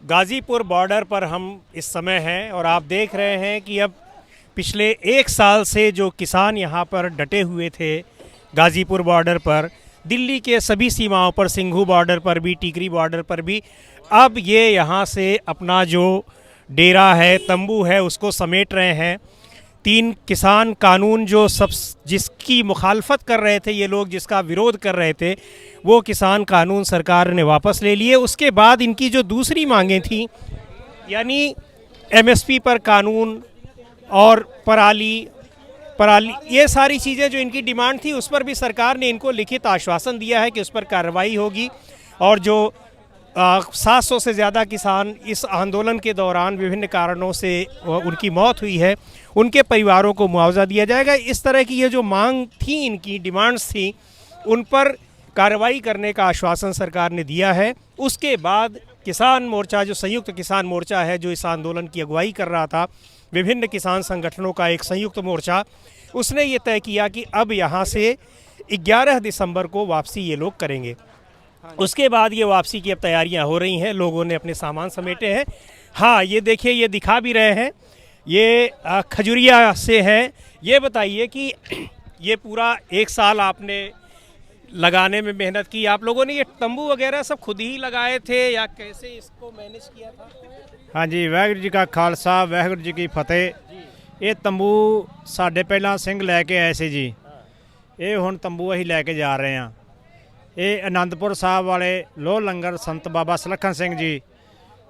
Ghazipur border पर हम इस समय हैं और आप देख रहे हैं कि अब पिछले एक साल से जो किसान यहाँ पर डटे हुए थे गाज़ीपुर बॉर्डर पर, दिल्ली के सभी सीमाओं पर, सिंघू बॉर्डर पर भी, टिकरी बॉर्डर पर भी, अब ये यहाँ से अपना जो डेरा है, तंबू है, उसको समेट रहे हैं। 3 किसान कानून जो सब जिसकी मुखालफत कर रहे थे ये लोग, जिसका विरोध कर रहे थे, वो किसान कानून सरकार ने वापस ले लिए। उसके बाद इनकी जो दूसरी मांगें थी, यानी एमएसपी पर कानून और पराली पराली ये सारी चीज़ें जो इनकी डिमांड थी, उस पर भी सरकार ने इनको लिखित आश्वासन दिया है कि उस पर कार्रवाई होगी। और जो 700 से ज़्यादा किसान इस आंदोलन के दौरान विभिन्न कारणों से उनकी मौत हुई है, उनके परिवारों को मुआवजा दिया जाएगा। इस तरह की ये जो मांग थी, इनकी डिमांड्स थी, उन पर कार्रवाई करने का आश्वासन सरकार ने दिया है। उसके बाद किसान मोर्चा, जो संयुक्त किसान मोर्चा है, जो इस आंदोलन की अगुवाई कर रहा था, विभिन्न किसान संगठनों का एक संयुक्त मोर्चा, उसने ये तय किया कि अब यहाँ से 11 दिसंबर को वापसी ये लोग करेंगे। उसके बाद ये वापसी की अब तैयारियां हो रही हैं, लोगों ने अपने सामान समेटे हैं। हाँ, ये देखिए, ये दिखा भी रहे हैं, ये खजुरिया से है। ये बताइए कि ये पूरा एक साल आपने लगाने में मेहनत की, आप लोगों ने ये तंबू वगैरह सब खुद ही लगाए थे या कैसे इसको मैनेज किया था? हाँ जी, वाहगुरू जी का खालसा, वाहगुरू जी की फतेह। ਇਹ ਤੰਬੂ ਸਾਡੇ ਪਹਿਲਾਂ ਸਿੰਘ ਲੈ ਕੇ ਆਏ ਸੀ ਜੀ। ਇਹ ਹੁਣ ਤੰਬੂ ਅਸੀਂ ਲੈ ਕੇ ਜਾ ਰਹੇ ਹਾਂ। ਇਹ ਆਨੰਦਪੁਰ ਸਾਹਿਬ ਵਾਲੇ ਲੋਹ ਲੰਗਰ ਸੰਤ ਬਾਬਾ ਸੁਲੱਖਣ ਸਿੰਘ ਜੀ,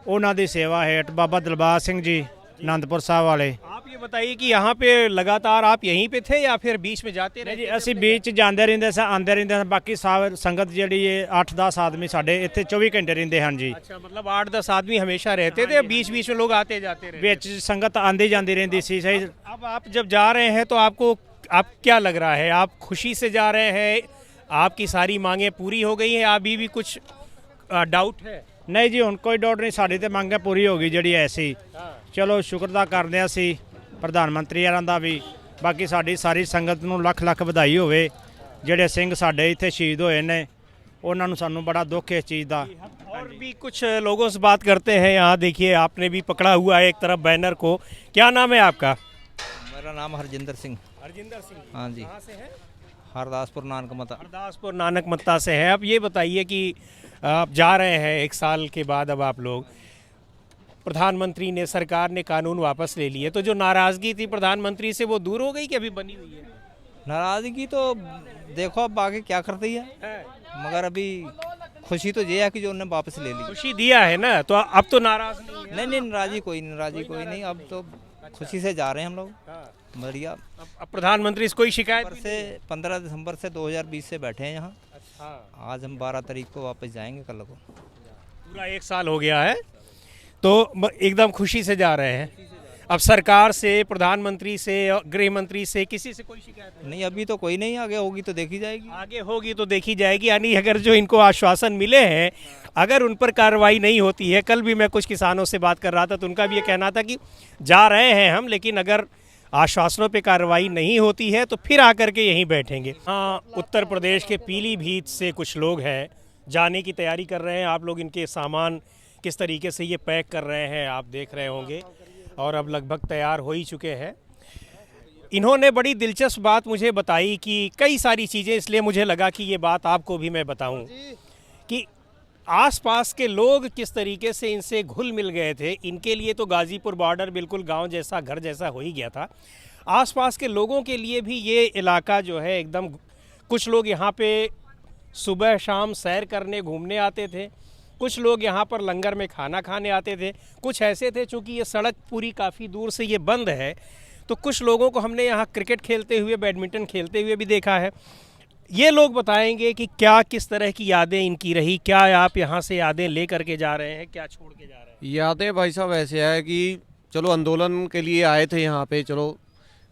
ਉਹਨਾਂ ਦੀ ਸੇਵਾ ਹੇਠ ਬਾਬਾ ਦਿਲਬਾਗ ਸਿੰਘ ਜੀ आनंदपुर साहब वाले। आप ये बताइए कि यहाँ पे लगातार आप यहीं पे थे या फिर बीच में जाते रहे? जी, ਅਸੀਂ बीच ਜਾਂਦੇ ਰਹਿੰਦੇ ਸਾਂ, ਆਉਂਦੇ ਰਹਿੰਦੇ ਸਾਂ। ਬਾਕੀ ਸੰਗਤ ਜਿਹੜੀ ਇਹ 8-10 ਆਦਮੀ ਸਾਡੇ ਇੱਥੇ 24 ਘੰਟੇ ਰਹਿੰਦੇ ਹਨ ਜੀ। अच्छा, मतलब 8-10 आदमी हमेशा रहते थे, बीच बीच में लोग आते जाते रहे? ਵਿੱਚ ਸੰਗਤ ਆਂਦੀ ਜਾਂਦੀ ਰਹਿੰਦੀ ਸੀ। सही। अब आप जब जा रहे हैं तो आपको क्या लग रहा है? आप खुशी से जा रहे हैं? आपकी सारी मांगें पूरी हो गई हैं? अभी भी कुछ डाउट है? नहीं जी, ਹੁਣ ਕੋਈ ਡਾਊਟ ਨਹੀਂ, ਸਾਡੀ ਤੇ ਮੰਗ ਪੂਰੀ ਹੋ ਗਈ ਜਿਹੜੀ ਐਸੀ। ਚਲੋ ਸ਼ੁਕਰਦਾ ਕਰਦੇ ਹਾਂ ਅਸੀਂ ਪ੍ਰਧਾਨ ਮੰਤਰੀ ਆਰਾਂ ਦਾ ਵੀ। ਬਾਕੀ ਸਾਡੀ ਸਾਰੀ ਸੰਗਤ ਨੂੰ ਲੱਖ ਲੱਖ ਵਧਾਈ ਹੋਵੇ। ਜਿਹੜੇ ਸਿੰਘ ਸਾਡੇ ਇੱਥੇ ਸ਼ਹੀਦ ਹੋਏ ਨੇ, ਉਹਨਾਂ ਨੂੰ ਸਾਨੂੰ बड़ा दुख है इस चीज़ का। और भी कुछ लोगों से बात करते हैं। यहाँ देखिए, आपने भी पकड़ा हुआ है एक तरफ बैनर को। क्या नाम है आपका? मेरा नाम हरजिंदर सिंह। हरजिंदर सिंह। हाँ जी। कहाँ से है? हरदासपुर नानक मता। हरदासपुर नानक मत्ता से है। अब ये बताइए कि आप जा रहे हैं एक साल के बाद, अब आप लोग, प्रधानमंत्री ने, सरकार ने कानून वापस ले लिए, तो जो नाराज़गी थी प्रधानमंत्री से वो दूर हो गई कि अभी बनी हुई है? नाराज़गी तो देखो अब आगे क्या करती है, मगर अभी खुशी तो ये है कि जो उन्होंने वापस ले ली। खुशी दिया है ना, तो अब तो नाराज़ नहीं है? नहीं, नाराज़गी कोई नहीं। अब तो खुशी से जा रहे हैं हम लोग, बढ़िया। अब प्रधानमंत्री से कोई शिकायत भी से 15 दिसंबर से 2020 से बैठे हैं यहाँ। अच्छा, आज हम 12 तारीख को वापस जाएंगे, कल को। पूरा एक साल हो गया है, तो एकदम खुशी से जा रहे हैं। अब सरकार से, प्रधानमंत्री से, गृह मंत्री से, किसी से कोई शिकायत नहीं, अभी तो कोई नहीं, आगे होगी तो देखी जाएगी। आगे होगी तो देखी जाएगी। यानी अगर जो इनको आश्वासन मिले हैं, अगर उन पर कार्रवाई नहीं होती है, कल भी मैं कुछ किसानों से बात कर रहा था तो उनका भी ये कहना था कि जा रहे हैं हम, लेकिन अगर आश्वासनों पे कार्रवाई नहीं होती है तो फिर आकर के यहीं बैठेंगे। हाँ, उत्तर प्रदेश के पीलीभीत से कुछ लोग हैं, जाने की तैयारी कर रहे हैं। आप लोग इनके सामान किस तरीके से ये पैक कर रहे हैं आप देख रहे होंगे, और अब लगभग तैयार हो ही चुके हैं। इन्होंने बड़ी दिलचस्प बात मुझे बताई कि कई सारी चीज़ें, इसलिए मुझे लगा कि ये बात आपको भी मैं बताऊं कि आसपास के लोग किस तरीके से इनसे घुल मिल गए थे। इनके लिए तो गाज़ीपुर बॉर्डर बिल्कुल गांव जैसा, घर जैसा हो ही गया था। आसपास के लोगों के लिए भी ये इलाका जो है एकदम, कुछ लोग यहाँ पे सुबह शाम सैर करने, घूमने आते थे, कुछ लोग यहाँ पर लंगर में खाना खाने आते थे, कुछ ऐसे थे, चूँकि ये सड़क पूरी काफ़ी दूर से ये बंद है, तो कुछ लोगों को हमने यहाँ क्रिकेट खेलते हुए, बैडमिंटन खेलते हुए भी देखा है। ये लोग बताएंगे कि क्या, किस तरह की यादें इनकी रही। क्या आप यहाँ से यादें ले करके जा रहे हैं, क्या छोड़ के जा रहे हैं? यादें भाई साहब ऐसे है कि चलो आंदोलन के लिए आए थे यहाँ पे, चलो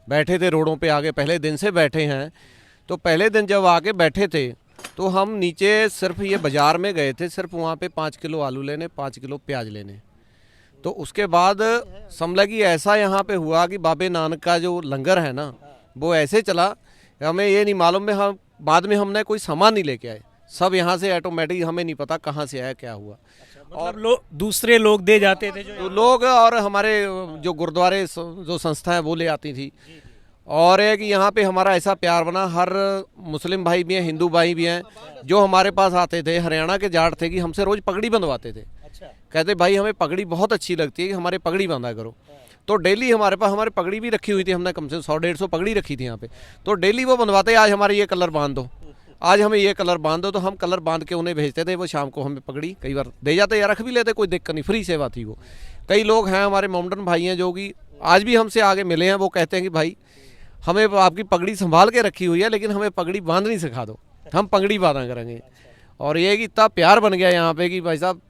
बैठे थे रोडों पे आके, पहले दिन से बैठे हैं। तो पहले दिन जब आके बैठे थे तो हम नीचे सिर्फ ये बाज़ार में गए थे, सिर्फ वहाँ पे 5 किलो आलू लेने, 5 किलो प्याज लेने। तो उसके बाद समझ कि ऐसा यहाँ पे हुआ कि बाबे नानक का जो लंगर है ना, वो ऐसे चला, हमें ये नहीं मालूम है, हम बाद में हमने कोई सामान नहीं लेके आए, सब यहाँ से ऑटोमेटिक, हमें नहीं पता कहाँ से आया क्या हुआ। मतलब दूसरे लोग दे जाते थे जो तो लोग और हमारे जो गुरुद्वारे जो संस्था है वो ले आती थी। और है कि यहाँ पे हमारा ऐसा प्यार बना, हर मुस्लिम भाई भी हैं, हिंदू भाई भी हैं, जो हमारे पास आते थे, हरियाणा के जाट थे कि हमसे रोज़ पगड़ी बंधवाते थे। कहते भाई हमें पगड़ी बहुत अच्छी लगती है कि हमारे पगड़ी बांधा करो। तो डेली हमारे पास हमारी पगड़ी भी रखी हुई थी, हमने कम से 100-150 पगड़ी रखी थी यहाँ पे। तो डेली वो बंधवाते, आज हमारे ये कलर बांध दो, आज हमें ये कलर बांध दो, तो हम कलर बांध के उन्हें भेजते थे। वो शाम को हमें पगड़ी कई बार दे जाते या रख भी लेते, कोई दिक्कत नहीं, फ्री सेवा थी वो। कई लोग हैं हमारे मोमडन भाई हैं जो कि आज भी हमसे आगे मिले हैं, वो कहते हैं कि भाई हमें आपकी पगड़ी संभाल के रखी हुई है लेकिन हमें पगड़ी बांधनी सिखा दो, हम पगड़ी बांधा करेंगे। और ये कि इतना प्यार बन गया यहाँ पे कि भाई साहब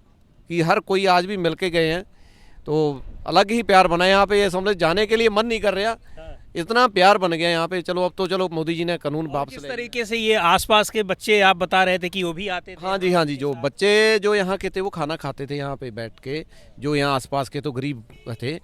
कि हर कोई आज भी मिल के गए हैं, तो अलग ही प्यार बना यहाँ पे। ये समझ जाने के लिए मन नहीं कर रहा, इतना प्यार बन गया यहाँ पे। चलो अब तो चलो मोदी जी ने कानून वापस किस ले। तरीके से ये आसपास के बच्चे आप बता रहे थे कि वो भी आते थे? हाँ जी, जो बच्चे जो यहाँ के थे वो खाना खाते थे यहाँ पे बैठ के, जो यहाँ आसपास के तो गरीब थे,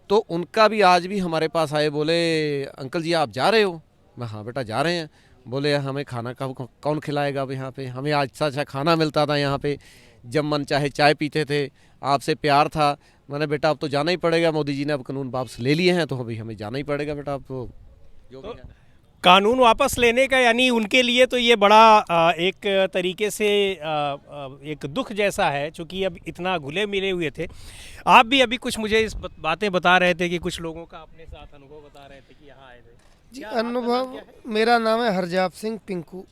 तो उनका भी आज भी हमारे पास आए, बोले अंकल जी आप जा रहे हो? मैं हाँ बेटा जा रहे हैं। बोले हमें खाना कौन खिलाएगा अब यहाँ पे, हमें अच्छा अच्छा खाना मिलता था यहाँ पे, जब मन चाहे चाय पीते थे, आपसे प्यार था। मैंने बेटा अब तो जाना ही पड़ेगा, मोदी जी ने अब कानून वापस ले लिए हैं तो अभी हमें जाना ही पड़ेगा बेटा, अब तो जो भी है। कानून वापस लेने का यानी उनके लिए तो ये बड़ा एक तरीके से एक दुख जैसा है, क्योंकि अब इतना घुले मिले हुए थे। आप भी अभी कुछ मुझे इस बातें बता रहे थे कि कुछ लोगों का अपने साथ अनुभव बता रहे थे कि यहाँ आए थे। जी अनुभव, मेरा नाम है हरजाप सिंह पिंकू।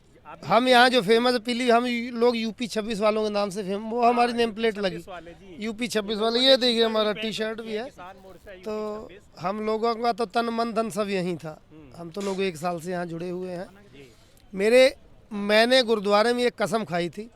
हम यहाँ जो फेमस पीली, हम लोग यूपी 26 वालों के नाम से फेमस, वो हमारी नेम प्लेट लगी यूपी 26 वाले। ये देखिए हमारा टी शर्ट भी है। तो हम लोगों का तो तन मन धन सब यहीं था। हम तो लोग 1 साल से यहाँ जुड़े हुए हैं। मैंने गुरुद्वारे में एक कसम खाई थी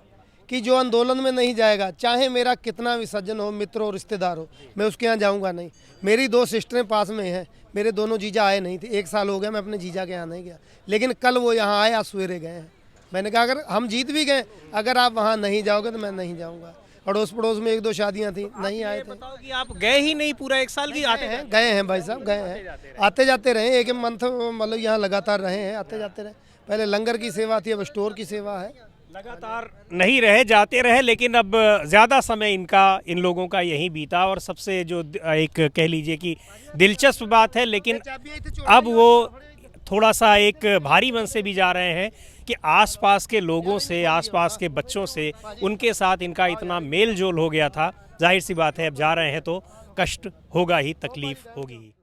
कि जो आंदोलन में नहीं जाएगा, चाहे मेरा कितना भी सज्जन हो, मित्र हो, रिश्तेदार हो, मैं उसके यहाँ जाऊँगा नहीं। मेरी 2 सिस्टरें पास में हैं, मेरे दोनों जीजा आए नहीं थे, 1 साल हो गया मैं अपने जीजा के यहाँ नहीं गया, लेकिन कल वो यहाँ आए, आज सवेरे गए हैं। मैंने कहा अगर हम जीत भी गए, अगर आप वहाँ नहीं जाओगे तो मैं नहीं जाऊँगा। अड़ोस पड़ोस में 1-2 शादियाँ थी, नहीं आए थे। बताओ कि आप गए ही नहीं पूरा 1 साल की? आते हैं, गए हैं भाई साहब, गए हैं, आते जाते रहे, 1 मंथ मतलब यहाँ लगातार रहे हैं, आते जाते रहे। पहले लंगर की सेवा थी, अब स्टोर की सेवा है। लगातार नहीं रहे, जाते रहे, लेकिन अब ज़्यादा समय इन लोगों का यहीं बीता। और सबसे जो एक कह लीजिए कि दिलचस्प बात है, लेकिन अब वो थोड़ा सा एक भारी मन से भी जा रहे हैं कि आसपास के लोगों से, आसपास के बच्चों से, उनके साथ इनका इतना मेल जोल हो गया था। जाहिर सी बात है अब जा रहे हैं तो कष्ट होगा ही, तकलीफ होगी ही।